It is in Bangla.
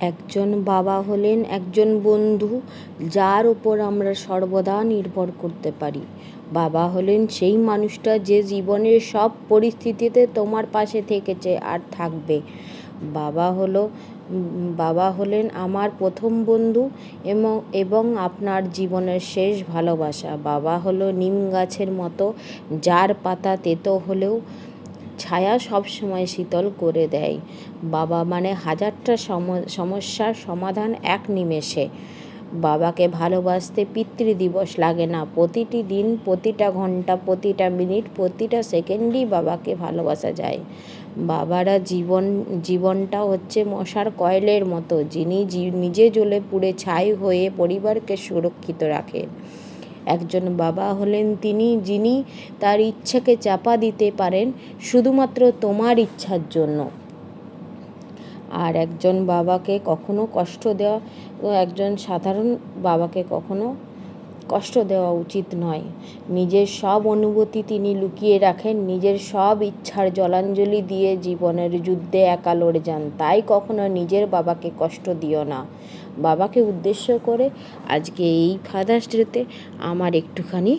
একজন বাবা হলেন একজন বন্ধু, যার উপর আমরা সর্বদা নির্ভর করতে পারি। বাবা হলেন সেই মানুষটা যে জীবনের সব পরিস্থিতিতে তোমার পাশে থেকেছে আর থাকবে। বাবা হলো বাবা হলেন আমার প্রথম বন্ধু এবং আপনার জীবনের শেষ ভালোবাসা। বাবা হলো নিম গাছের মতো, যার পাতা তেতো হলেও ছায়া সবসময় শীতল করে দেয়। বাবা মানে হাজারটা সমস্যার সমাধান এক নিমেষে। বাবাকে ভালোবাসতে পিতৃদিবস লাগে না। প্রতিটি দিন, প্রতিটা ঘন্টা, প্রতিটা মিনিট, প্রতিটা সেকেন্ডই বাবাকে ভালোবাসা যায়। বাবারা জীবনটা হচ্ছে মশার কয়েলের মতো, যিনি নিজে জ্বলে পুড়ে ছাই হয়ে পরিবারকে সুরক্ষিত রাখেন। একজন বাবা হলেন যিনি তার ইচ্ছাকে চাপা দিতে পারেন শুধুমাত্র তোমার ইচ্ছার জন্য। আর একজন বাবাকে কখনো কষ্ট দেওয়া একজন সাধারণ বাবাকে কখনো কষ্ট দেওয়া উচিত নয়। নিজের সব অনুভূতি তিনি লুকিয়ে রাখেন, নিজের সব ইচ্ছার জলাঞ্জলি দিয়ে জীবনের যুদ্ধে একা লড়ে যান। তাই কখনো নিজের বাবাকে কষ্ট দিও না। বাবাকে উদ্দেশ্য করে আজকে এই ফাদার্স ডেতে আমার একটুখানি